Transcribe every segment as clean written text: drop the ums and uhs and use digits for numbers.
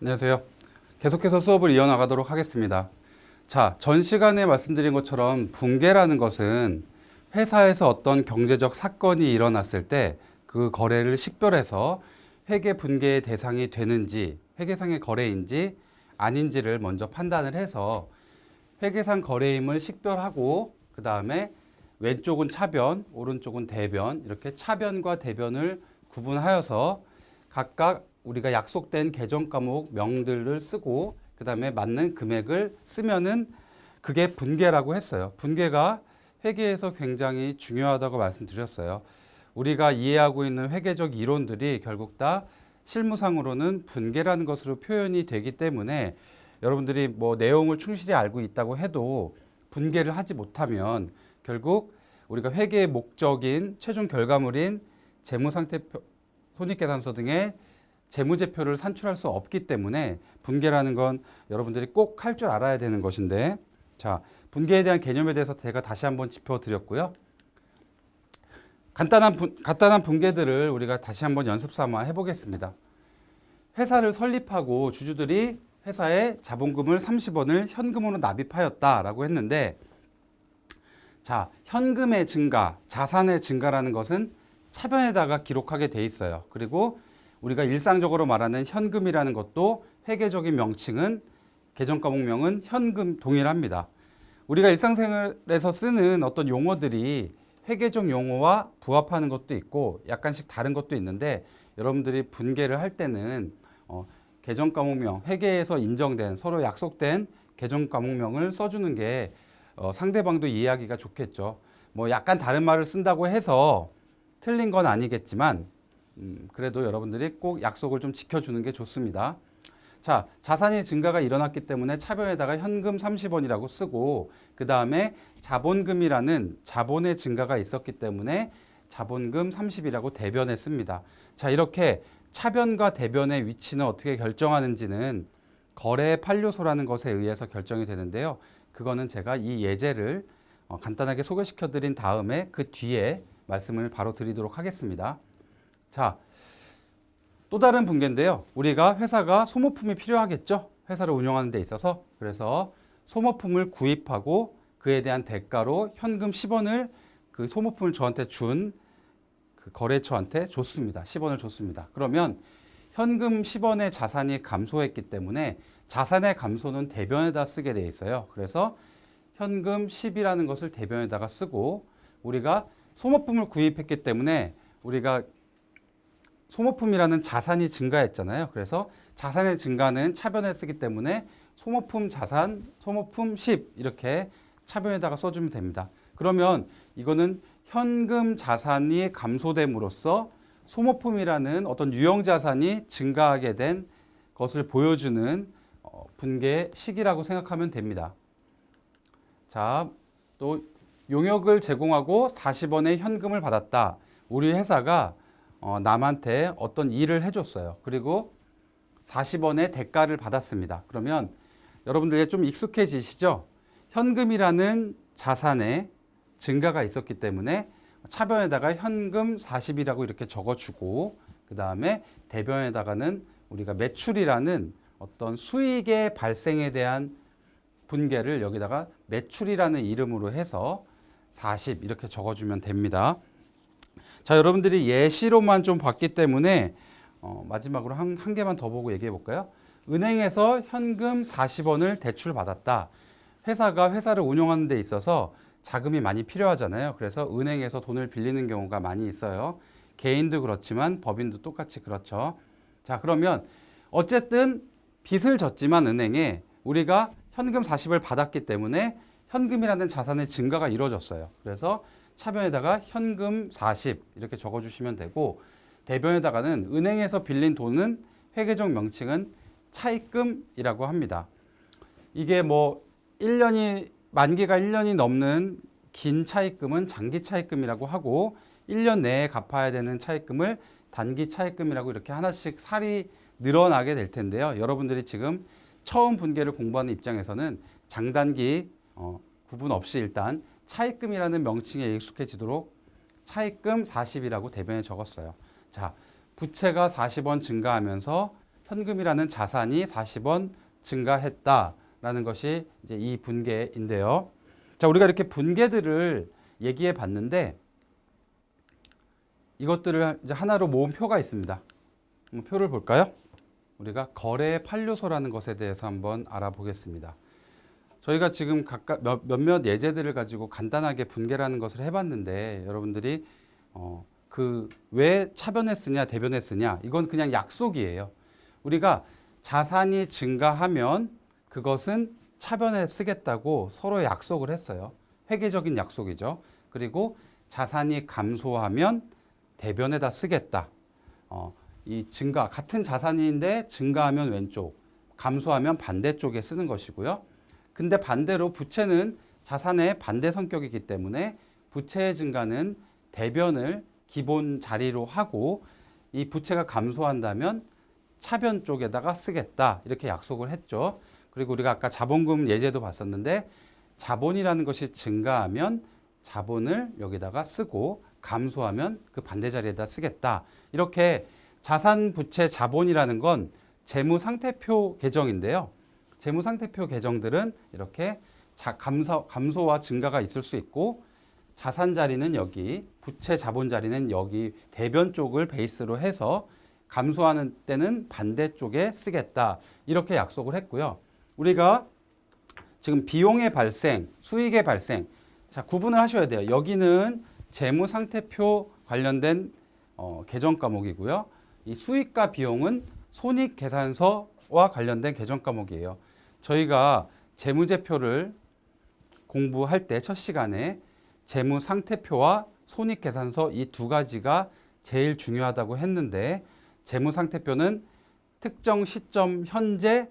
안녕하세요. 계속해서 수업을 이어나가도록 하겠습니다. 자, 전 시간에 말씀드린 것처럼 분계라는 것은 회사에서 어떤 경제적 사건이 일어났을 때 그 거래를 식별해서 회계 분계의 대상이 되는지, 회계상의 거래인지 아닌지를 먼저 판단을 해서 회계상 거래임을 식별하고 그 다음에 왼쪽은 차변, 오른쪽은 대변, 이렇게 차변과 대변을 구분하여서 각각 우리가 약속된 계정 과목 명들을 쓰고 그 다음에 맞는 금액을 쓰면은 그게 분계라고 했어요. 분계가 회계에서 굉장히 중요하다고 말씀드렸어요. 우리가 이해하고 있는 회계적 이론들이 결국 다 실무상으로는 분계라는 것으로 표현이 되기 때문에 여러분들이 뭐 내용을 충실히 알고 있다고 해도 분계를 하지 못하면 결국 우리가 회계의 목적인 최종 결과물인 재무상태표, 손익계산서 등의 재무제표를 산출할 수 없기 때문에 분계라는 건 여러분들이 꼭 할 줄 알아야 되는 것인데, 자, 분계에 대한 개념에 대해서 제가 다시 한번 짚어드렸고요. 간단한 분계들을 우리가 다시 한번 연습 삼아 해보겠습니다. 회사를 설립하고 주주들이 회사에 자본금을 30원을 현금으로 납입하였다라고 했는데, 자, 현금의 증가, 자산의 증가라는 것은 차변에다가 기록하게 돼 있어요. 그리고 우리가 일상적으로 말하는 현금이라는 것도 회계적인 명칭은 계정과목명은 현금 동일합니다. 우리가 일상생활에서 쓰는 어떤 용어들이 회계적 용어와 부합하는 것도 있고 약간씩 다른 것도 있는데, 여러분들이 분계를 할 때는 계정과목명, 회계에서 인정된 서로 약속된 계정과목명을 써주는 게 상대방도 이해하기가 좋겠죠. 뭐 약간 다른 말을 쓴다고 해서 틀린 건 아니겠지만 그래도 여러분들이 꼭 약속을 좀 지켜주는 게 좋습니다. 자, 자산의 증가가 일어났기 때문에 차변에다가 현금 30원이라고 쓰고 그 다음에 자본금이라는 자본의 증가가 있었기 때문에 자본금 30이라고 대변에 씁니다. 자, 이렇게 차변과 대변의 위치는 어떻게 결정하는지는 거래 판료소라는 것에 의해서 결정이 되는데요. 그거는 제가 이 예제를 간단하게 소개시켜 드린 다음에 그 뒤에 말씀을 바로 드리도록 하겠습니다. 자, 또 다른 분계인데요. 우리가 회사가 소모품이 필요하겠죠. 회사를 운영하는 데 있어서. 그래서 소모품을 구입하고 그에 대한 대가로 현금 10원을 그 소모품을 저한테 준 그 거래처한테 줬습니다. 10원을 줬습니다. 그러면 현금 10원의 자산이 감소했기 때문에 자산의 감소는 대변에다 쓰게 돼 있어요. 그래서 현금 10이라는 것을 대변에다가 쓰고, 우리가 소모품을 구입했기 때문에 우리가 소모품이라는 자산이 증가했잖아요. 그래서 자산의 증가는 차변에 쓰기 때문에 소모품 자산, 소모품 10 이렇게 차변에다가 써주면 됩니다. 그러면 이거는 현금 자산이 감소됨으로써 소모품이라는 어떤 유형 자산이 증가하게 된 것을 보여주는 분계 시기라고 생각하면 됩니다. 자, 또 용역을 제공하고 40원의 현금을 받았다. 우리 회사가 남한테 어떤 일을 해줬어요. 그리고 40원의 대가를 받았습니다. 그러면 여러분들이 좀 익숙해지시죠? 현금이라는 자산의 증가가 있었기 때문에 차변에다가 현금 40이라고 이렇게 적어주고 그 다음에 대변에다가는 우리가 매출이라는 어떤 수익의 발생에 대한 분계를 여기다가 매출이라는 이름으로 해서 40 이렇게 적어주면 됩니다. 자, 여러분들이 예시로만 좀 봤기 때문에 마지막으로 한 개만 더 보고 얘기해 볼까요? 은행에서 현금 40원을 대출받았다. 회사가 회사를 운영하는 데 있어서 자금이 많이 필요하잖아요. 그래서 은행에서 돈을 빌리는 경우가 많이 있어요. 개인도 그렇지만 법인도 똑같이 그렇죠. 자, 그러면 어쨌든 빚을 졌지만 은행에 우리가 현금 40을 받았기 때문에 현금이라는 자산의 증가가 이루어졌어요. 그래서 차변에다가 현금 40 이렇게 적어주시면 되고, 대변에다가는 은행에서 빌린 돈은 회계적 명칭은 차입금이라고 합니다. 이게 뭐 1년이 만기가 1년이 넘는 긴 차입금은 장기 차입금이라고 하고, 1년 내에 갚아야 되는 차입금을 단기 차입금이라고 이렇게 하나씩 살이 늘어나게 될 텐데요. 여러분들이 지금 처음 분계를 공부하는 입장에서는 장단기 구분 없이 일단 차입금이라는 명칭에 익숙해지도록 차입금 40이라고 대변에 적었어요. 자, 부채가 40원 증가하면서 현금이라는 자산이 40원 증가했다라는 것이 이제 이 분계인데요. 자, 우리가 이렇게 분계들을 얘기해 봤는데 이것들을 이제 하나로 모은 표가 있습니다. 한번 표를 볼까요? 우리가 거래 판료소라는 것에 대해서 한번 알아보겠습니다. 저희가 지금 각각 몇몇 예제들을 가지고 간단하게 분계라는 것을 해봤는데 여러분들이 그 왜 차변에 쓰냐 대변에 쓰냐 이건 그냥 약속이에요. 우리가 자산이 증가하면 그것은 차변에 쓰겠다고 서로 약속을 했어요. 회계적인 약속이죠. 그리고 자산이 감소하면 대변에다 쓰겠다. 이 증가 같은 자산인데 증가하면 왼쪽, 감소하면 반대쪽에 쓰는 것이고요. 근데 반대로 부채는 자산의 반대 성격이기 때문에 부채의 증가는 대변을 기본 자리로 하고 이 부채가 감소한다면 차변 쪽에다가 쓰겠다 이렇게 약속을 했죠. 그리고 우리가 아까 자본금 예제도 봤었는데 자본이라는 것이 증가하면 자본을 여기다가 쓰고 감소하면 그 반대 자리에다 쓰겠다. 이렇게 자산, 부채, 자본이라는 건 재무상태표 계정인데요. 재무상태표 계정들은 이렇게 감소와 증가가 있을 수 있고 자산 자리는 여기, 부채, 자본 자리는 여기 대변 쪽을 베이스로 해서 감소하는 때는 반대쪽에 쓰겠다. 이렇게 약속을 했고요. 우리가 지금 비용의 발생, 수익의 발생, 자, 구분을 하셔야 돼요. 여기는 재무상태표 관련된 계정 과목이고요. 이 수익과 비용은 손익계산서와 관련된 계정 과목이에요. 저희가 재무제표를 공부할 때 첫 시간에 재무상태표와 손익계산서 이 두 가지가 제일 중요하다고 했는데 재무상태표는 특정 시점 현재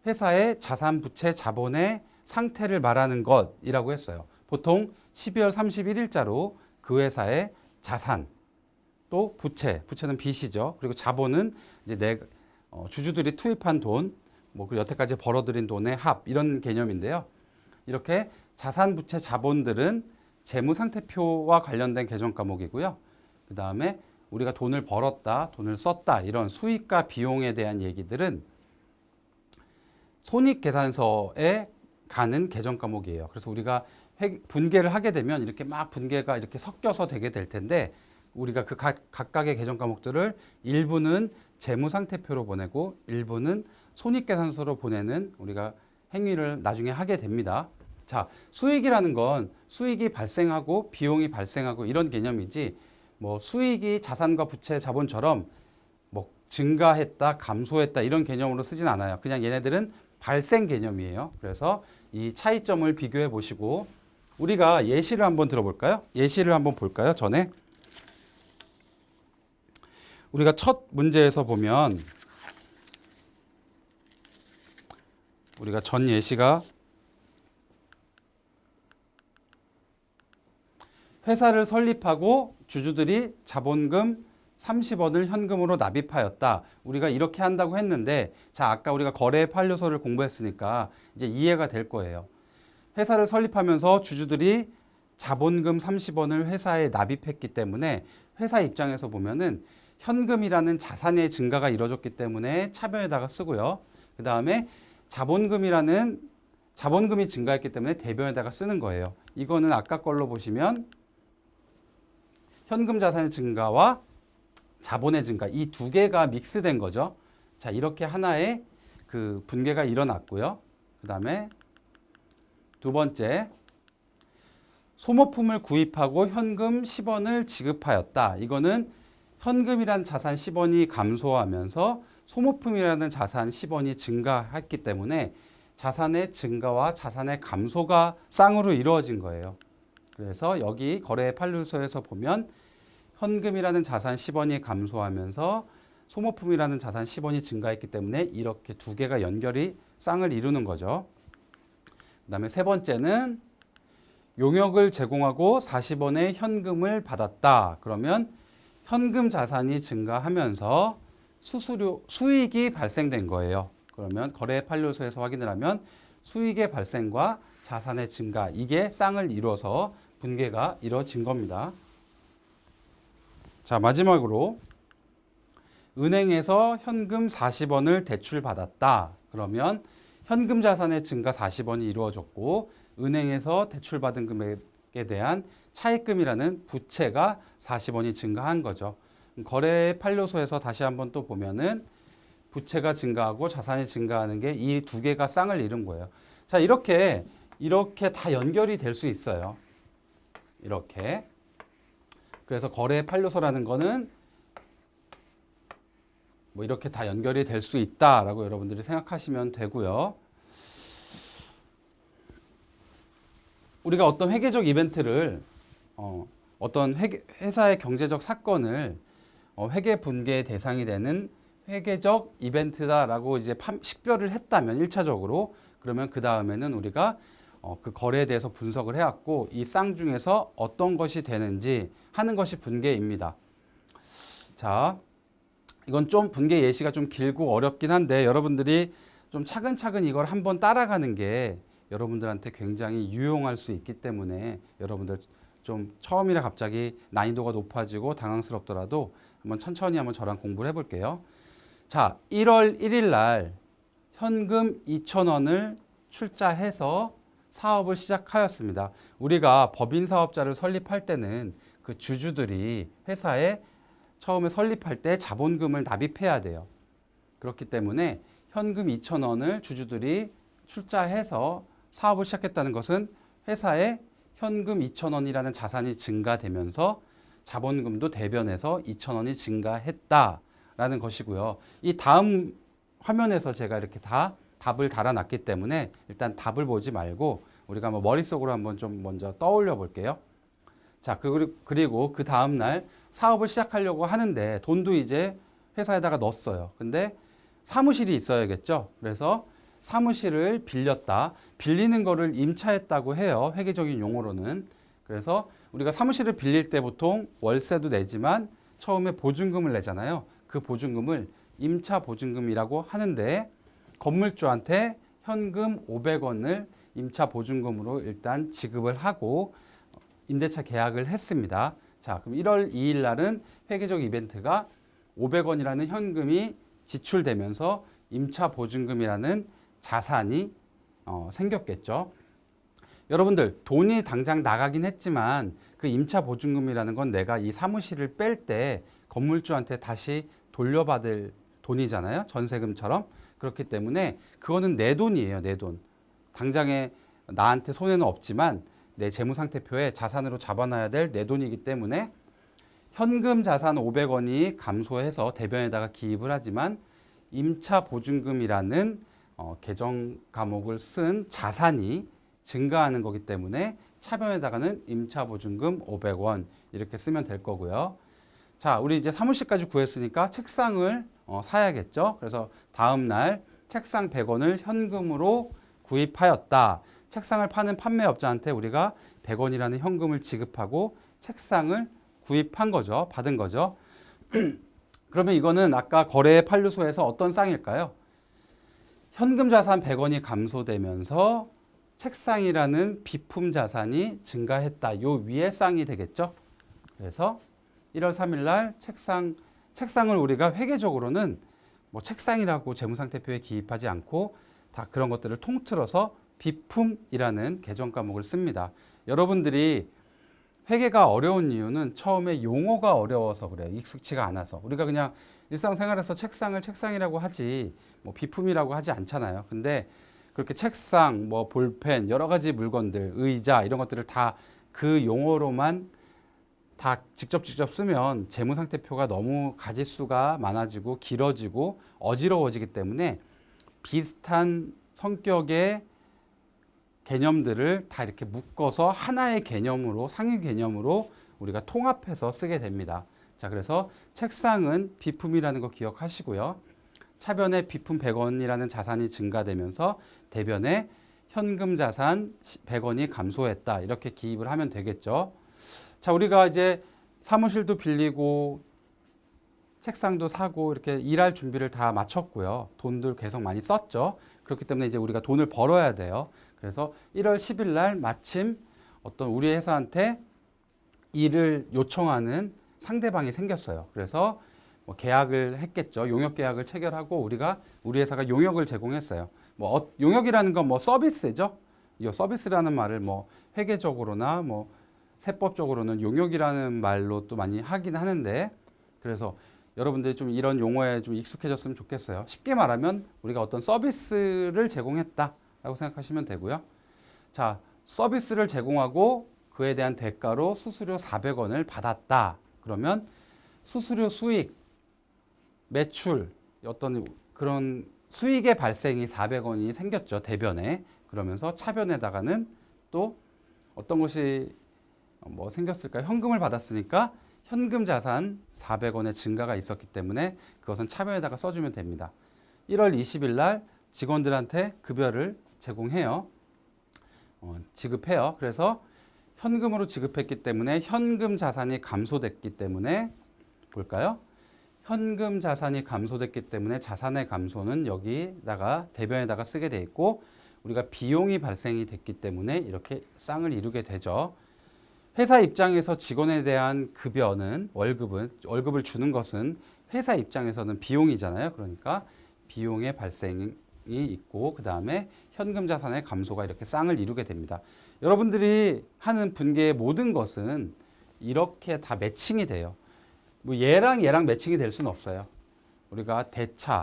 회사의 자산, 부채, 자본의 상태를 말하는 것이라고 했어요. 보통 12월 31일자로 그 회사의 자산, 또 부채는 빚이죠. 그리고 자본은 이제 주주들이 투입한 돈, 그리고 여태까지 벌어들인 돈의 합 이런 개념인데요. 이렇게 자산, 부채, 자본들은 재무상태표와 관련된 계정 과목이고요. 그 다음에 우리가 돈을 벌었다, 돈을 썼다 이런 수익과 비용에 대한 얘기들은 손익계산서에 가는 계정 과목이에요. 그래서 우리가 분계를 하게 되면 이렇게 막 분계가 이렇게 섞여서 되게 될 텐데 우리가 그 각각의 계정 과목들을 일부는 재무상태표로 보내고 일부는 손익계산서로 보내는 우리가 행위를 나중에 하게 됩니다. 자, 수익이라는 건 수익이 발생하고 비용이 발생하고 이런 개념이지 수익이 자산과 부채, 자본처럼 증가했다, 감소했다 이런 개념으로 쓰진 않아요. 그냥 얘네들은 발생 개념이에요. 그래서 이 차이점을 비교해 보시고 우리가 예시를 한번 들어볼까요? 예시를 한번 볼까요? 전에 우리가 첫 문제에서 보면 우리가 전 예시가 회사를 설립하고 주주들이 자본금 30원을 현금으로 납입하였다. 우리가 이렇게 한다고 했는데 자, 아까 우리가 거래 판료소를 공부했으니까 이제 이해가 될 거예요. 회사를 설립하면서 주주들이 자본금 30원을 회사에 납입했기 때문에 회사 입장에서 보면은 현금이라는 자산의 증가가 이루어졌기 때문에 차변에다가 쓰고요. 그 다음에 자본금이 증가했기 때문에 대변에다가 쓰는 거예요. 이거는 아까 걸로 보시면 현금 자산의 증가와 자본의 증가 이 두 개가 믹스된 거죠. 자, 이렇게 하나의 그 분계가 일어났고요. 그 다음에 두 번째 소모품을 구입하고 현금 10원을 지급하였다. 이거는 현금이란 자산 10원이 감소하면서 소모품이라는 자산 10원이 증가했기 때문에 자산의 증가와 자산의 감소가 쌍으로 이루어진 거예요. 그래서 여기 거래 판료소에서 보면 현금이라는 자산 10원이 감소하면서 소모품이라는 자산 10원이 증가했기 때문에 이렇게 두 개가 연결이 쌍을 이루는 거죠. 그 다음에 세 번째는 용역을 제공하고 40원의 현금을 받았다. 그러면 현금 자산이 증가하면서 수익이 발생된 거예요. 그러면 거래 판료소에서 확인을 하면 수익의 발생과 자산의 증가 이게 쌍을 이루어서 분계가 이루어진 겁니다. 자, 마지막으로 은행에서 현금 40원을 대출받았다. 그러면 현금 자산의 증가 40원이 이루어졌고 은행에서 대출받은 금액에 대한 차입금이라는 부채가 40원이 증가한 거죠. 거래 판료소에서 다시 한번 또 보면은 부채가 증가하고 자산이 증가하는 게 이 두 개가 쌍을 이룬 거예요. 자, 이렇게 다 연결이 될 수 있어요. 이렇게. 그래서 거래 판료소라는 거는 뭐 이렇게 다 연결이 될 수 있다라고 여러분들이 생각하시면 되고요. 우리가 어떤 회계적 이벤트를 어떤 회사의 경제적 사건을 회계 분개의 대상이 되는 회계적 이벤트다라고 이제 식별을 했다면 1차적으로 그러면 그 다음에는 우리가 그 거래에 대해서 분석을 해왔고 이 쌍 중에서 어떤 것이 되는지 하는 것이 분개입니다. 자, 이건 좀 분개 예시가 좀 길고 어렵긴 한데 여러분들이 좀 차근차근 이걸 한번 따라가는 게 여러분들한테 굉장히 유용할 수 있기 때문에 여러분들 좀 처음이라 갑자기 난이도가 높아지고 당황스럽더라도 한번 천천히 한번 저랑 공부를 해볼게요. 자, 1월 1일 날 현금 2,000원을 출자해서 사업을 시작하였습니다. 우리가 법인 사업자를 설립할 때는 그 주주들이 회사에 처음에 설립할 때 자본금을 납입해야 돼요. 그렇기 때문에 현금 2,000원을 주주들이 출자해서 사업을 시작했다는 것은 회사에 현금 2,000원이라는 자산이 증가되면서 자본금도 대변해서 2,000원이 증가했다라는 것이고요. 이 다음 화면에서 제가 이렇게 다 답을 달아놨기 때문에 일단 답을 보지 말고 우리가 뭐 머릿속으로 한번 좀 먼저 떠올려 볼게요. 자, 그리고 그 다음 날 사업을 시작하려고 하는데 돈도 이제 회사에다가 넣었어요. 근데 사무실이 있어야겠죠. 그래서 사무실을 빌렸다. 빌리는 거를 임차했다고 해요. 회계적인 용어로는. 그래서 우리가 사무실을 빌릴 때 보통 월세도 내지만 처음에 보증금을 내잖아요. 그 보증금을 임차 보증금이라고 하는데 건물주한테 현금 500원을 임차 보증금으로 일단 지급을 하고 임대차 계약을 했습니다. 자, 그럼 1월 2일 날은 회계적 이벤트가 500원이라는 현금이 지출되면서 임차 보증금이라는 자산이 생겼겠죠. 여러분들 돈이 당장 나가긴 했지만 그 임차 보증금이라는 건 내가 이 사무실을 뺄 때 건물주한테 다시 돌려받을 돈이잖아요. 전세금처럼. 그렇기 때문에 그거는 내 돈이에요. 내 돈. 당장에 나한테 손해는 없지만 내 재무상태표에 자산으로 잡아놔야 될 내 돈이기 때문에 현금 자산 500원이 감소해서 대변에다가 기입을 하지만 임차 보증금이라는 계정 과목을 쓴 자산이 증가하는 거기 때문에 차변에다가는 임차 보증금 500원 이렇게 쓰면 될 거고요. 자, 우리 이제 사무실까지 구했으니까 책상을 사야겠죠. 그래서 다음 날 책상 100원을 현금으로 구입하였다. 책상을 파는 판매업자한테 우리가 100원이라는 현금을 지급하고 책상을 구입한 거죠. 받은 거죠. 그러면 이거는 아까 거래 판료소에서 어떤 쌍일까요? 현금 자산 100원이 감소되면서 책상이라는 비품 자산이 증가했다. 요 위에 쌍이 되겠죠. 그래서 1월 3일 날 책상을 우리가 회계적으로는 뭐 책상이라고 재무상태표에 기입하지 않고 다 그런 것들을 통틀어서 비품이라는 계정 과목을 씁니다. 여러분들이 회계가 어려운 이유는 처음에 용어가 어려워서 그래요. 익숙치가 않아서. 우리가 그냥 일상생활에서 책상을 책상이라고 하지 뭐 비품이라고 하지 않잖아요. 근데 그렇게 책상, 뭐 볼펜, 여러 가지 물건들, 의자 이런 것들을 다 그 용어로만 다 직접 쓰면 재무상태표가 너무 가짓수가 많아지고 길어지고 어지러워지기 때문에 비슷한 성격의 개념들을 다 이렇게 묶어서 하나의 개념으로 상위 개념으로 우리가 통합해서 쓰게 됩니다. 자, 그래서 책상은 비품이라는 거 기억하시고요. 차변에 비품 100원이라는 자산이 증가되면서 대변에 현금 자산 100원이 감소했다. 이렇게 기입을 하면 되겠죠. 자, 우리가 이제 사무실도 빌리고 책상도 사고 이렇게 일할 준비를 다 마쳤고요. 돈들 계속 많이 썼죠. 그렇기 때문에 이제 우리가 돈을 벌어야 돼요. 그래서 1월 10일 날 마침 어떤 우리 회사한테 일을 요청하는 상대방이 생겼어요. 그래서 뭐 계약을 했겠죠. 용역 계약을 체결하고 우리 회사가 용역을 제공했어요. 뭐 용역이라는 건 뭐 서비스죠. 이 서비스라는 말을 뭐 회계적으로나 뭐 세법적으로는 용역이라는 말로 또 많이 하긴 하는데, 그래서 여러분들이 좀 이런 용어에 좀 익숙해졌으면 좋겠어요. 쉽게 말하면 우리가 어떤 서비스를 제공했다라고 생각하시면 되고요. 자, 서비스를 제공하고 그에 대한 대가로 수수료 400원을 받았다. 그러면 수수료 수익, 매출, 어떤 그런 수익의 발생이 400원이 생겼죠. 대변에. 그러면서 차변에다가는 또 어떤 것이 뭐 생겼을까요? 현금을 받았으니까 현금 자산 400원의 증가가 있었기 때문에 그것은 차변에다가 써주면 됩니다. 1월 20일 날 직원들한테 급여를 제공해요. 지급해요. 그래서 현금으로 지급했기 때문에 현금 자산이 감소됐기 때문에 볼까요? 현금 자산이 감소됐기 때문에 자산의 감소는 여기다가 대변에다가 쓰게 돼 있고, 우리가 비용이 발생이 됐기 때문에 이렇게 쌍을 이루게 되죠. 회사 입장에서 직원에 대한 급여는 월급을 주는 것은 회사 입장에서는 비용이잖아요. 그러니까 비용의 발생이 있고 그 다음에 현금 자산의 감소가 이렇게 쌍을 이루게 됩니다. 여러분들이 하는 분계의 모든 것은 이렇게 다 매칭이 돼요. 뭐 얘랑 매칭이 될 수는 없어요. 우리가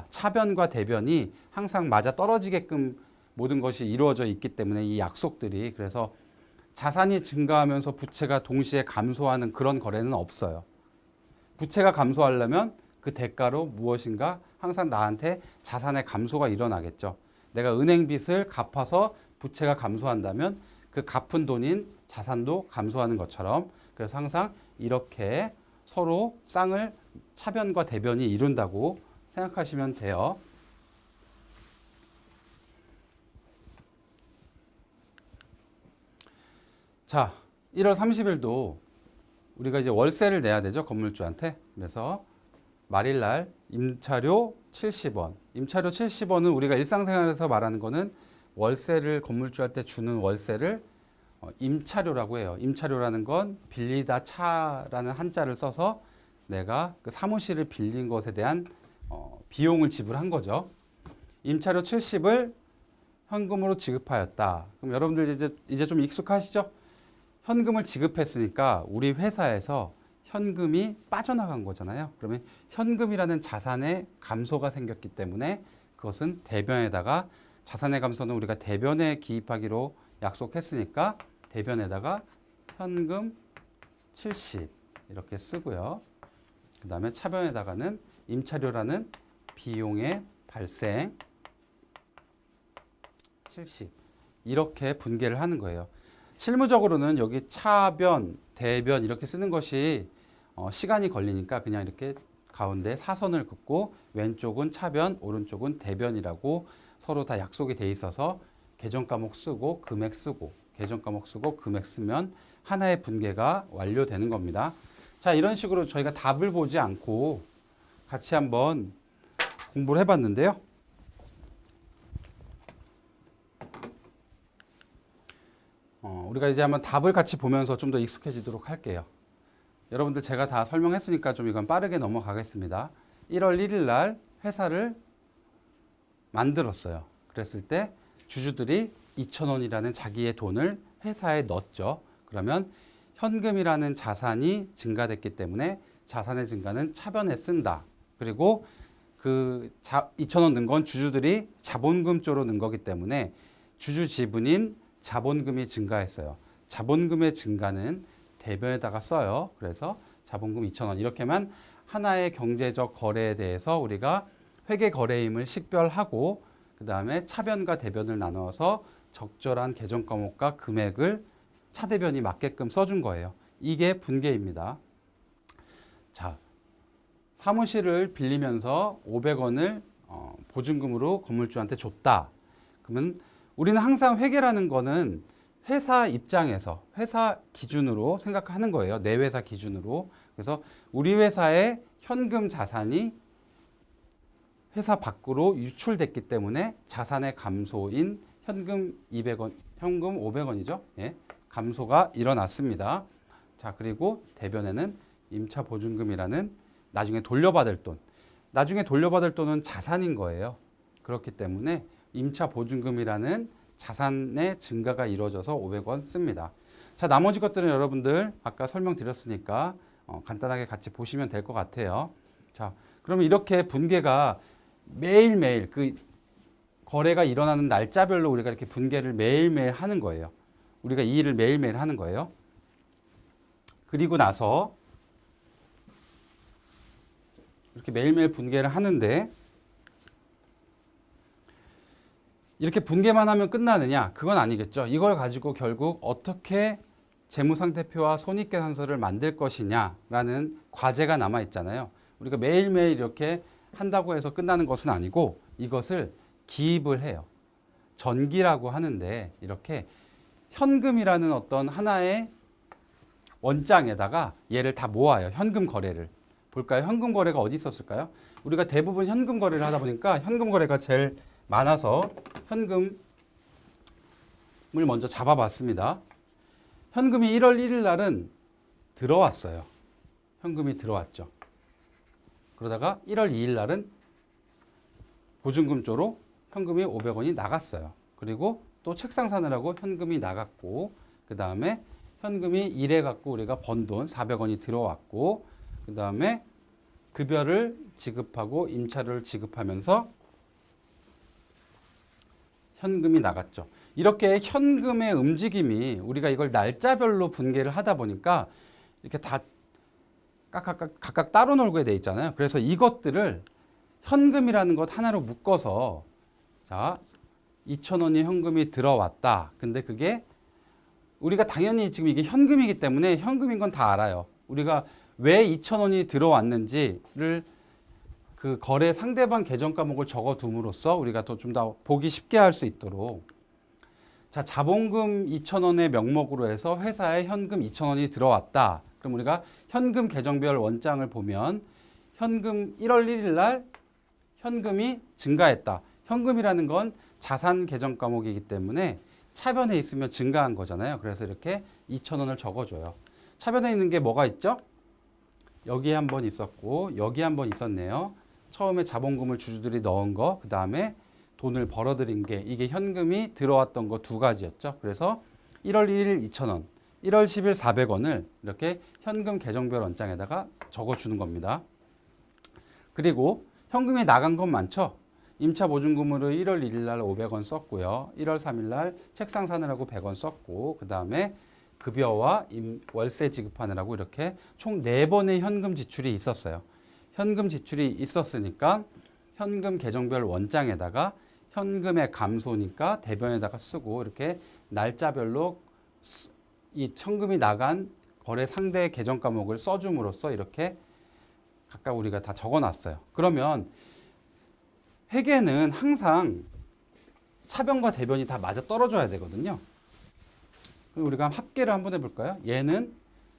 차변과 대변이 항상 맞아 떨어지게끔 모든 것이 이루어져 있기 때문에 이 약속들이, 그래서 자산이 증가하면서 부채가 동시에 감소하는 그런 거래는 없어요. 부채가 감소하려면 그 대가로 무엇인가 항상 나한테 자산의 감소가 일어나겠죠. 내가 은행 빚을 갚아서 부채가 감소한다면 그 갚은 돈인 자산도 감소하는 것처럼, 그래서 항상 이렇게 서로 쌍을 차변과 대변이 이룬다고 생각하시면 돼요. 자, 1월 30일도 우리가 이제 월세를 내야 되죠. 건물주한테. 그래서 말일날 임차료 70원. 임차료 70원은 우리가 일상생활에서 말하는 거는 월세를 건물주한테 주는 월세를 임차료라고 해요. 임차료라는 건 빌리다 차라는 한자를 써서 내가 그 사무실을 빌린 것에 대한 비용을 지불한 거죠. 임차료 70을 현금으로 지급하였다. 그럼 여러분들 이제 좀 익숙하시죠? 현금을 지급했으니까 우리 회사에서 현금이 빠져나간 거잖아요. 그러면 현금이라는 자산의 감소가 생겼기 때문에 그것은 대변에다가, 자산의 감소는 우리가 대변에 기입하기로 약속했으니까 대변에다가 현금 70 이렇게 쓰고요. 그 다음에 차변에다가는 임차료라는 비용의 발생 70 이렇게 분계를 하는 거예요. 실무적으로는 여기 차변, 대변 이렇게 쓰는 것이 시간이 걸리니까 그냥 이렇게 가운데 사선을 긋고 왼쪽은 차변, 오른쪽은 대변이라고 서로 다 약속이 돼 있어서 계정 과목 쓰고 금액 쓰고 계정 과목 쓰고 금액 쓰면 하나의 분계가 완료되는 겁니다. 자, 이런 식으로 저희가 답을 보지 않고 같이 한번 공부를 해봤는데요. 우리가 이제 한번 답을 같이 보면서 좀 더 익숙해지도록 할게요. 여러분들 제가 다 설명했으니까 좀 이건 빠르게 넘어가겠습니다. 1월 1일 날 회사를 만들었어요. 그랬을 때 주주들이 2,000원이라는 자기의 돈을 회사에 넣었죠. 그러면 현금이라는 자산이 증가됐기 때문에 자산의 증가는 차변에 쓴다. 그리고 그 2,000원 넣은 건 주주들이 자본금 쪽으로 넣은 거기 때문에 주주 지분인 자본금이 증가했어요. 자본금의 증가는 대변에다가 써요. 그래서 자본금 2,000원 이렇게만 하나의 경제적 거래에 대해서 우리가 회계 거래임을 식별하고 그 다음에 차변과 대변을 나눠서 적절한 계정 과목과 금액을 차대변이 맞게끔 써준 거예요. 이게 분계입니다. 자, 사무실을 빌리면서 500원을 보증금으로 건물주한테 줬다. 그러면 우리는 항상 회계라는 거는 회사 입장에서 회사 기준으로 생각하는 거예요. 내 회사 기준으로. 그래서 우리 회사의 현금 자산이 회사 밖으로 유출됐기 때문에 자산의 감소인 현금 200원, 현금 500원이죠. 예, 감소가 일어났습니다. 자, 그리고 대변에는 임차 보증금이라는 나중에 돌려받을 돈. 나중에 돌려받을 돈은 자산인 거예요. 그렇기 때문에 임차 보증금이라는 자산의 증가가 이루어져서 500원 씁니다. 자, 나머지 것들은 여러분들 아까 설명드렸으니까 간단하게 같이 보시면 될 것 같아요. 자, 그러면 이렇게 분계가 매일매일 그 거래가 일어나는 날짜별로 우리가 이렇게 분계를 매일매일 하는 거예요. 우리가 이 일을 매일매일 하는 거예요. 그리고 나서 이렇게 매일매일 분계를 하는데 이렇게 분계만 하면 끝나느냐? 그건 아니겠죠. 이걸 가지고 결국 어떻게 재무상태표와 손익계산서를 만들 것이냐라는 과제가 남아 있잖아요. 우리가 매일매일 이렇게 한다고 해서 끝나는 것은 아니고 이것을 기입을 해요. 전기라고 하는데 이렇게 현금이라는 어떤 하나의 원장에다가 얘를 다 모아요. 현금 거래를. 볼까요? 현금 거래가 어디 있었을까요? 우리가 대부분 현금 거래를 하다 보니까 현금 거래가 제일 많아서 현금을 먼저 잡아봤습니다. 현금이 1월 1일 날은 들어왔어요. 현금이 들어왔죠. 그러다가 1월 2일 날은 보증금 쪽으로 현금이 500원이 나갔어요. 그리고 또 책상 사느라고 현금이 나갔고 그 다음에 현금이 일해 갖고 우리가 번 돈 400원이 들어왔고 그 다음에 급여를 지급하고 임차료를 지급하면서 현금이 나갔죠. 이렇게 현금의 움직임이 우리가 이걸 날짜별로 분계를 하다 보니까 이렇게 다 각각 따로 놀게 돼 있잖아요. 그래서 이것들을 현금이라는 것 하나로 묶어서 자 2,000원이 현금이 들어왔다. 근데 그게 우리가 당연히 지금 이게 현금이기 때문에 현금인 건 다 알아요. 우리가 왜 2,000원이 들어왔는지를 그 거래 상대방 계정 과목을 적어둠으로써 우리가 또 좀 더 보기 쉽게 할 수 있도록 자 자본금 2,000원의 명목으로 해서 회사에 현금 2,000원이 들어왔다. 그럼 우리가 현금 계정별 원장을 보면 현금 1월 1일 날 현금이 증가했다. 현금이라는 건 자산 계정 과목이기 때문에 차변에 있으면 증가한 거잖아요. 그래서 이렇게 2,000원을 적어줘요. 차변에 있는 게 뭐가 있죠? 여기에 한 번 있었고 여기에 한 번 있었네요. 처음에 자본금을 주주들이 넣은 거, 그 다음에 돈을 벌어들인 게 이게 현금이 들어왔던 거 두 가지였죠. 그래서 1월 1일 2,000원, 1월 10일 400원을 이렇게 현금 계정별 원장에다가 적어주는 겁니다. 그리고 현금이 나간 건 많죠. 임차 보증금으로 1월 1일 날 500원 썼고요. 1월 3일 날 책상 사느라고 100원 썼고 그 다음에 급여와 월세 지급하느라고 이렇게 총 4번의 현금 지출이 있었어요. 현금 지출이 있었으니까 현금 계정별 원장에다가 현금의 감소니까 대변에다가 쓰고 이렇게 날짜별로 이 현금이 나간 거래 상대 계정 과목을 써줌으로써 이렇게 각각 우리가 다 적어놨어요. 그러면 회계는 항상 차변과 대변이 다 맞아 떨어져야 되거든요. 그럼 우리가 합계를 한번 해볼까요? 얘는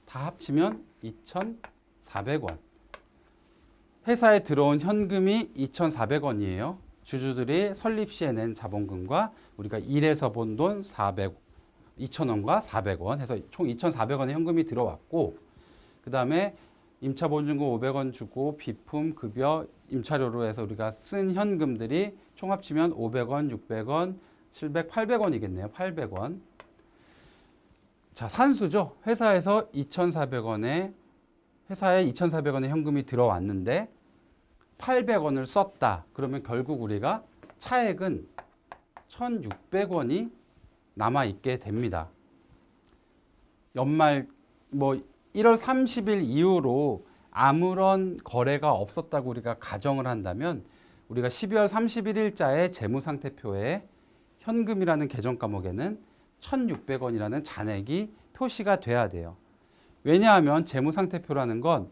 다 합치면 2,400원. 회사에 들어온 현금이 2,400원이에요. 주주들이 설립 시에 낸 자본금과 우리가 일해서 본 돈 2,000원과 400원 해서 총 2,400원의 현금이 들어왔고 그 다음에 임차 보증금 500원 주고 비품, 급여, 임차료로 해서 우리가 쓴 현금들이 총 합치면 500원, 600원, 700, 800원이겠네요. 800원. 자, 산수죠. 회사에 2,400원의 현금이 들어왔는데 800원을 썼다. 그러면 결국 우리가 차액은 1,600원이 남아 있게 됩니다. 연말 1월 30일 이후로 아무런 거래가 없었다고 우리가 가정을 한다면 우리가 12월 31일자의 재무상태표에 현금이라는 계정 과목에는 1,600원이라는 잔액이 표시가 돼야 돼요. 왜냐하면 재무상태표라는 건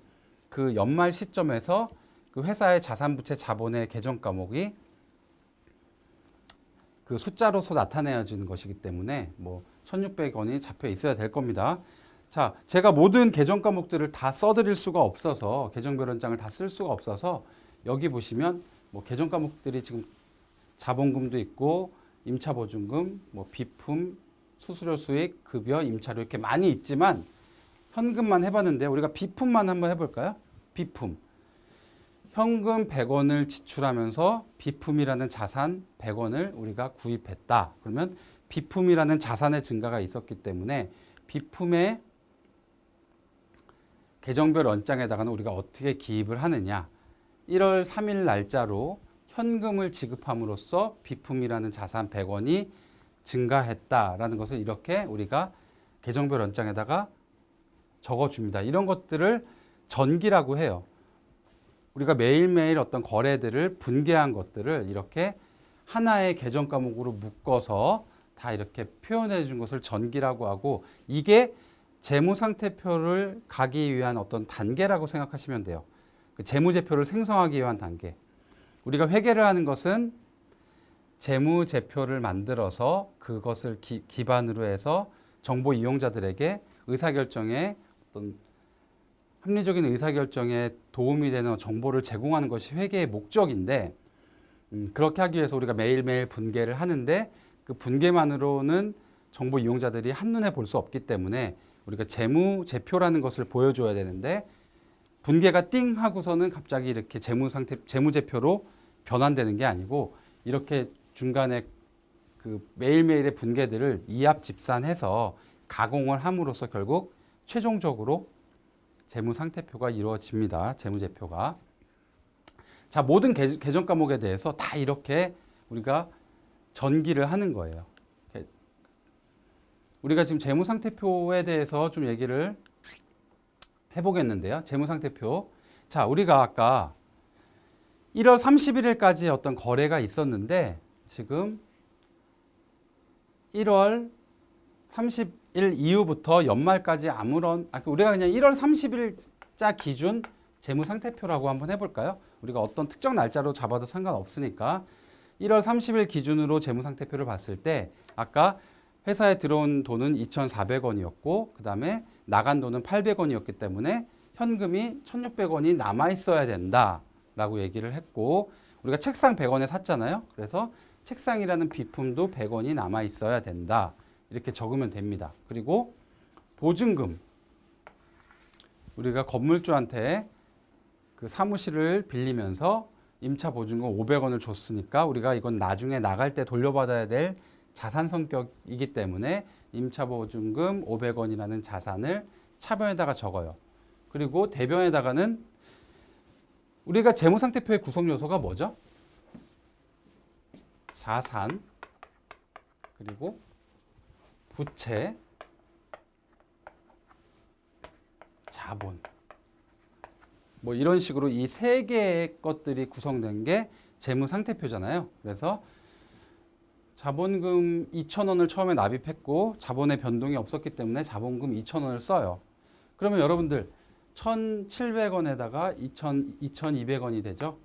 그 연말 시점에서 그 회사의 자산부채 자본의 계정 과목이 그 숫자로서 나타내어지는 것이기 때문에 1,600원이 잡혀 있어야 될 겁니다. 자, 제가 모든 계정 과목들을 다 써드릴 수가 없어서 계정별 원장을 다 쓸 수가 없어서 여기 보시면 계정 과목들이 지금 자본금도 있고 임차 보증금, 비품, 수수료 수익, 급여, 임차료 이렇게 많이 있지만 현금만 해봤는데 우리가 비품만 한번 해볼까요? 비품. 현금 100원을 지출하면서 비품이라는 자산 100원을 우리가 구입했다. 그러면 비품이라는 자산의 증가가 있었기 때문에 비품의 계정별 원장에다가는 우리가 어떻게 기입을 하느냐. 1월 3일 날짜로 현금을 지급함으로써 비품이라는 자산 100원이 증가했다라는 것을 이렇게 우리가 계정별 원장에다가 적어줍니다. 이런 것들을 전기라고 해요. 우리가 매일매일 어떤 거래들을 분개한 것들을 이렇게 하나의 계정 과목으로 묶어서 다 이렇게 표현해 준 것을 전기라고 하고, 이게 재무상태표를 가기 위한 어떤 단계라고 생각하시면 돼요. 그 재무제표를 생성하기 위한 단계. 우리가 회계를 하는 것은 재무제표를 만들어서 그것을 기반으로 해서 정보 이용자들에게 의사결정에 어떤 합리적인 의사결정에 도움이 되는 정보를 제공하는 것이 회계의 목적인데, 그렇게 하기 위해서 우리가 매일매일 분개를 하는데 그 분개만으로는 정보 이용자들이 한눈에 볼 수 없기 때문에 우리가 재무제표라는 것을 보여줘야 되는데, 분개가 띵 하고서는 갑자기 이렇게 재무제표로 변환되는 게 아니고 이렇게 중간에 그 매일매일의 분개들을 이합집산해서 가공을 함으로써 결국 최종적으로 재무상태표가 이루어집니다. 재무제표가. 자, 모든 계정 과목에 대해서 다 이렇게 우리가 전기를 하는 거예요. 우리가 지금 재무상태표에 대해서 좀 얘기를 해보겠는데요. 재무상태표. 자, 우리가 아까 1월 31일까지 어떤 거래가 있었는데 지금 1월 30일 이후부터 연말까지 우리가 그냥 1월 30일자 기준 재무상태표라고 한번 해볼까요? 우리가 어떤 특정 날짜로 잡아도 상관없으니까 1월 30일 기준으로 재무상태표를 봤을 때 아까 회사에 들어온 돈은 2,400원이었고 그 다음에 나간 돈은 800원이었기 때문에 현금이 1,600원이 남아있어야 된다라고 얘기를 했고, 우리가 책상 100원에 샀잖아요. 그래서 책상이라는 비품도 100원이 남아있어야 된다. 이렇게 적으면 됩니다. 그리고 보증금. 우리가 건물주한테 그 사무실을 빌리면서 임차 보증금 500원을 줬으니까 우리가 이건 나중에 나갈 때 돌려받아야 될 자산 성격이기 때문에 임차 보증금 500원이라는 자산을 차변에다가 적어요. 그리고 대변에다가는 우리가 재무상태표의 구성 요소가 뭐죠? 자산, 그리고 부채, 자본. 뭐 이런 식으로 이 세 개의 것들이 구성된 게 재무상태표잖아요. 그래서 자본금 2,000원을 처음에 납입했고 자본의 변동이 없었기 때문에 자본금 2,000원을 써요. 그러면 여러분들 1,700원에다가 2,200원이 되죠.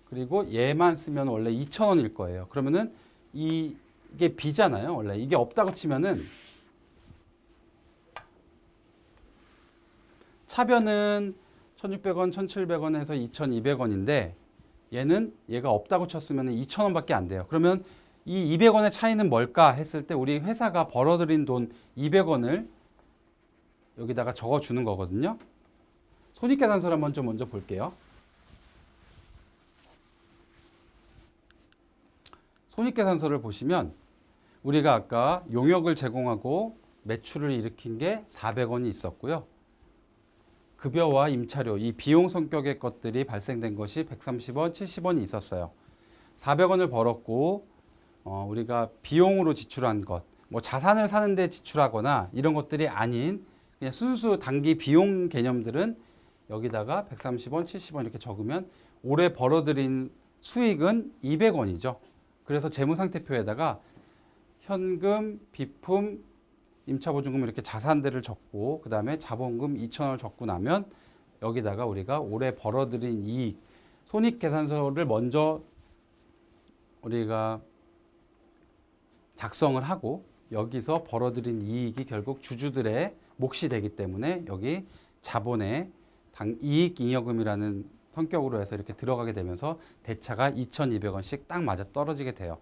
그리고 얘만 쓰면 원래 2,000원일 거예요. 그러면은 이게 B잖아요. 원래 이게 없다고 치면은 차변은 1,600원, 1,700원에서 2,200원인데 얘가 없다고 쳤으면 2,000원밖에 안 돼요. 그러면 이 200원의 차이는 뭘까 했을 때 우리 회사가 벌어들인 돈 200원을 여기다가 적어주는 거거든요. 손익계산서를 먼저 볼게요. 손익계산서를 보시면 우리가 아까 용역을 제공하고 매출을 일으킨 게 400원이 있었고요. 급여와 임차료, 이 비용 성격의 것들이 발생된 것이 130원, 70원이 있었어요. 400원을 벌었고 우리가 비용으로 지출한 것, 뭐 자산을 사는데 지출하거나 이런 것들이 아닌 그냥 순수 단기 비용 개념들은 여기다가 130원, 70원 이렇게 적으면 올해 벌어들인 수익은 200원이죠. 그래서 재무상태표에다가 현금, 비품, 임차보증금 이렇게 자산들을 적고 그 다음에 자본금 2,000원을 적고 나면 여기다가 우리가 올해 벌어들인 이익, 손익계산서를 먼저 우리가 작성을 하고 여기서 벌어들인 이익이 결국 주주들의 몫이 되기 때문에 여기 자본의 이익잉여금이라는 성격으로 해서 이렇게 들어가게 되면서 대차가 2,200원씩 딱 맞아 떨어지게 돼요.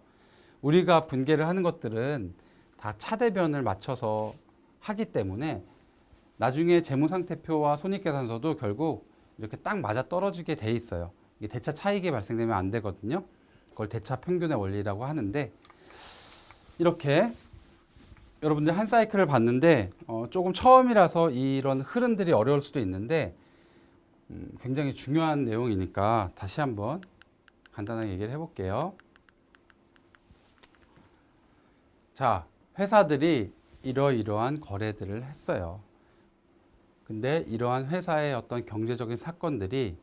우리가 분개를 하는 것들은 다 차대변을 맞춰서 하기 때문에 나중에 재무상태표와 손익계산서도 결국 이렇게 딱 맞아 떨어지게 돼 있어요. 이게 대차 차익이 발생되면 안 되거든요. 그걸 대차 평균의 원리라고 하는데, 이렇게 여러분들 한 사이클을 봤는데 조금 처음이라서 이런 흐름들이 어려울 수도 있는데 굉장히 중요한 내용이니까 다시 한번 간단하게 얘기를 해볼게요. 자, 회사들이 이러이러한 거래들을 했어요. 근데 이러한 회사의 어떤 경제적인 사건들이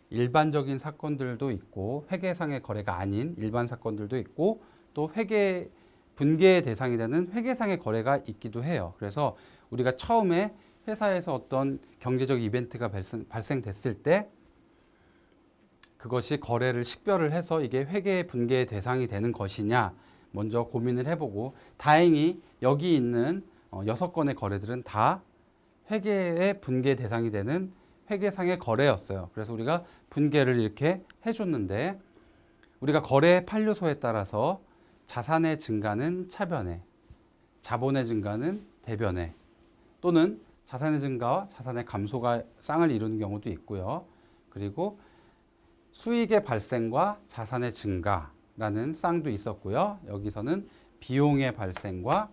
일반적인 사건들도 있고 회계상의 거래가 아닌 일반 사건들도 있고 또 분계의 대상이 되는 회계상의 거래가 있기도 해요. 그래서 우리가 처음에 회사에서 어떤 경제적 이벤트가 발생됐을 때 그것이 거래를 식별을 해서 이게 회계 분계의 대상이 되는 것이냐 먼저 고민을 해보고, 다행히 여기 있는 6건의 거래들은 다 회계의 분계 대상이 되는 회계상의 거래였어요. 그래서 우리가 분계를 이렇게 해줬는데, 우리가 거래 판류소에 따라서 자산의 증가는 차변에, 자본의 증가는 대변에, 또는 자산의 증가와 자산의 감소가 쌍을 이루는 경우도 있고요. 그리고 수익의 발생과 자산의 증가라는 쌍도 있었고요. 여기서는 비용의 발생과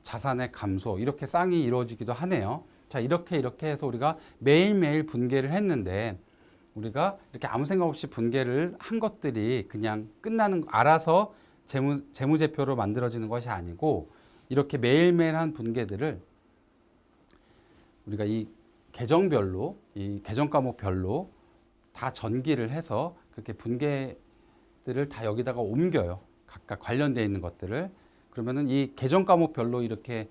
자산의 감소, 이렇게 쌍이 이루어지기도 하네요. 자, 이렇게 해서 우리가 매일매일 분계를 했는데, 우리가 이렇게 아무 생각 없이 분계를 한 것들이 그냥 알아서 재무제표로 만들어지는 것이 아니고, 이렇게 매일매일 한 분계들을 우리가 이 계정별로, 이 계정 과목별로 다 전기를 해서 그렇게 분계들을 다 여기다가 옮겨요. 각각 관련되어 있는 것들을. 그러면은 이 계정 과목별로 이렇게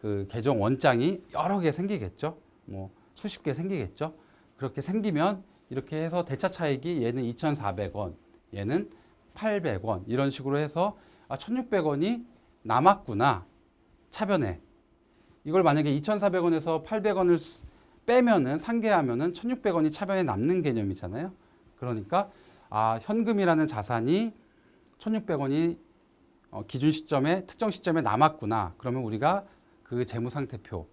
그 계정 원장이 여러 개 생기겠죠. 뭐 수십 개 생기겠죠. 그렇게 생기면 이렇게 해서 대차 차익이 얘는 2,400원, 얘는 800원 이런 식으로 해서 1,600원이 남았구나. 차변에. 이걸 만약에 2,400원에서 800원을 빼면은 상계하면은 1,600원이 차변에 남는 개념이잖아요. 그러니까 현금이라는 자산이 1,600원이 기준 시점에 특정 시점에 남았구나. 그러면 우리가 그 재무상태표,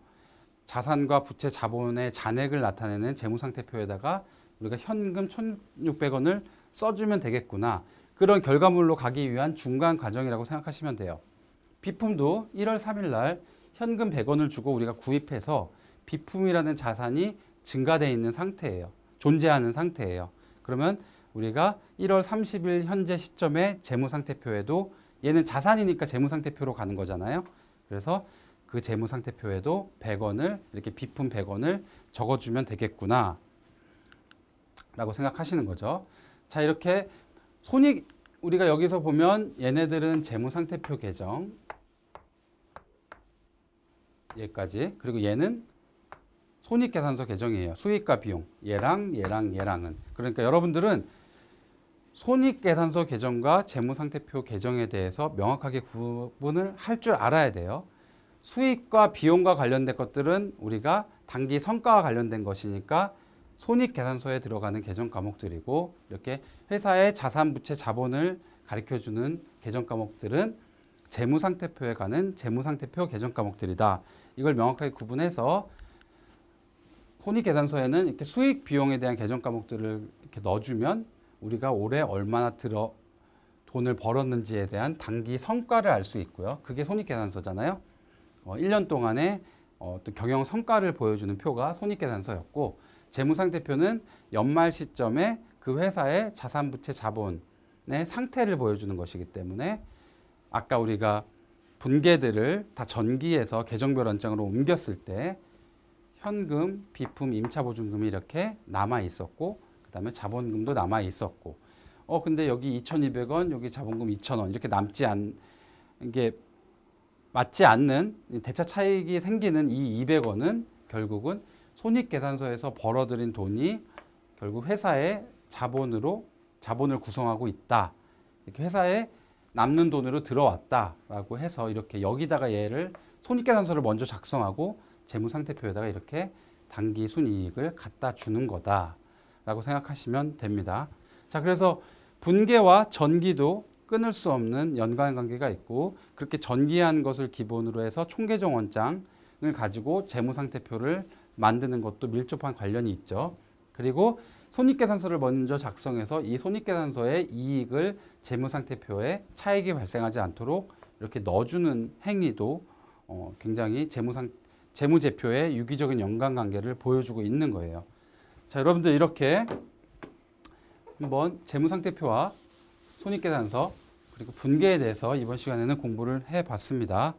자산과 부채 자본의 잔액을 나타내는 재무상태표에다가 우리가 현금 1,600원을 써주면 되겠구나. 그런 결과물로 가기 위한 중간 과정이라고 생각하시면 돼요. 비품도 1월 3일 날 현금 100원을 주고 우리가 구입해서 비품이라는 자산이 증가되어 있는 상태예요. 존재하는 상태예요. 그러면 우리가 1월 30일 현재 시점의 재무상태표에도 얘는 자산이니까 재무상태표로 가는 거잖아요. 그래서 그 재무상태표에도 100원을 이렇게 비품 100원을 적어주면 되겠구나 라고 생각하시는 거죠. 자, 이렇게 우리가 여기서 보면 얘네들은 재무상태표 계정 얘까지, 그리고 얘는 손익계산서 계정이에요. 수익과 비용. 얘랑은. 그러니까 여러분들은 손익계산서 계정과 재무상태표 계정에 대해서 명확하게 구분을 할 줄 알아야 돼요. 수익과 비용과 관련된 것들은 우리가 단기 성과와 관련된 것이니까 손익계산서에 들어가는 계정 과목들이고, 이렇게 회사의 자산, 부채, 자본을 가르쳐주는 계정 과목들은 재무상태표에 가는 재무상태표 계정 과목들이다. 이걸 명확하게 구분해서 손익계산서에는 이렇게 수익, 비용에 대한 계정 과목들을 이렇게 넣어주면 우리가 올해 얼마나 돈을 벌었는지에 대한 단기 성과를 알 수 있고요. 그게 손익계산서잖아요. 1년 동안의 어떤 경영 성과를 보여주는 표가 손익계산서였고, 재무상태표는 연말 시점에 그 회사의 자산, 부채, 자본의 상태를 보여주는 것이기 때문에 아까 우리가 분계들을 다 전기해서 계정별 원장으로 옮겼을 때 현금, 비품, 임차보증금이 이렇게 남아 있었고, 그 다음에 자본금도 남아 있었고, 근데 여기 2,200원, 여기 자본금 2,000원 이렇게 이게 맞지 않는 대차 차익이 생기는 이 200원은 결국은 손익계산서에서 벌어들인 돈이 결국 회사의 자본을 구성하고 있다. 이렇게 회사에 남는 돈으로 들어왔다라고 해서 이렇게 여기다가 얘를 손익계산서를 먼저 작성하고 재무상태표에다가 이렇게 단기 순이익을 갖다 주는 거다라고 생각하시면 됩니다. 자, 그래서 분계와 전기도 끊을 수 없는 연관관계가 있고, 그렇게 전기한 것을 기본으로 해서 총계정 원장을 가지고 재무상태표를 만드는 것도 밀접한 관련이 있죠. 그리고 손익계산서를 먼저 작성해서 이 손익계산서의 이익을 재무상태표에 차익이 발생하지 않도록 이렇게 넣어주는 행위도 굉장히 재무제표의 유기적인 연관관계를 보여주고 있는 거예요. 자, 여러분들 이렇게 한번 재무상태표와 손익계산서 그리고 분계에 대해서 이번 시간에는 공부를 해봤습니다.